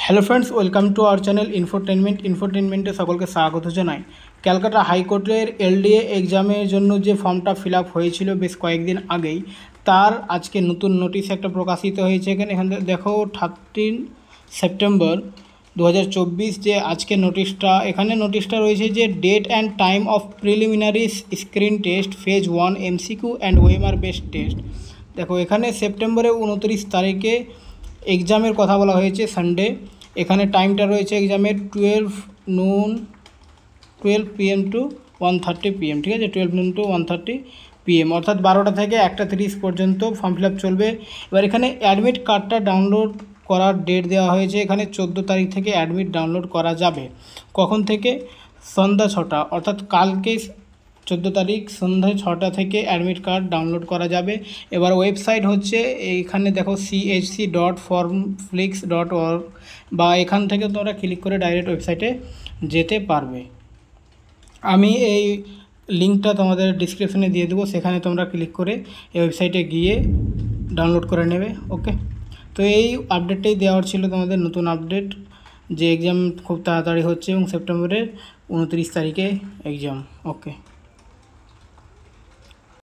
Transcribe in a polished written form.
Hello friends, welcome to our channel ইনফোটেনমেন্টে সকলকে স্বাগত জানাই। ক্যালকাটা হাইকোর্টের এলডিএ এক্সামের জন্য যে ফর্মটা ফিল আপ হয়েছিল বেশ কয়েকদিন আগেই, তার আজকে নতুন নোটিশ একটা প্রকাশিত হয়েছে। এখানে দেখো 13 সেপ্টেম্বর 2024 যে আজকে নোটিশটা, এখানে নোটিশটা রয়েছে যে date and time of preliminary screen test phase 1 MCQ and OMR based test. দেখো এখানে সেপ্টেম্বরের 29 তারিখে এক্সামের কথা বলা হয়েছে, সানডে। এখানে টাইমটা রয়েছে এক্সামের 12 PM টু 1:30 PM, ঠিক আছে, 12 noon টু 1:30 PM, অর্থাৎ 12টা থেকে 1:30 পর্যন্ত ফর্ম ফিল আপ চলবে। এবার এখানে অ্যাডমিট কার্ডটা ডাউনলোড করার ডেট দেওয়া হয়েছে, এখানে 14 তারিখ থেকে অ্যাডমিট ডাউনলোড করা যাবে। কখন থেকে? সন্ধ্যা 6টা, অর্থাৎ কালকে 14 তারিখ সন্ধ্যা 6টা থেকে অ্যাডমিট কার্ড ডাউনলোড করা যাবে। এবার ওয়েবসাইট হচ্ছে এইখানে দেখো chc.formflix.org, বা এখান থেকে তোমরা ক্লিক করে ডাইরেক্ট ওয়েবসাইটে যেতে পারবে। আমি এই লিঙ্কটা তোমাদের ডিসক্রিপশনে দিয়ে দেবো, সেখানে তোমরা ক্লিক করে এই ওয়েবসাইটে গিয়ে ডাউনলোড করে নেবে। ওকে, তো এই আপডেটটাই দেওয়ার ছিল তোমাদের, নতুন আপডেট যে এক্সাম খুব তাড়াতাড়ি হচ্ছে এবং সেপ্টেম্বরের 29 তারিখে এক্সাম। ওকে।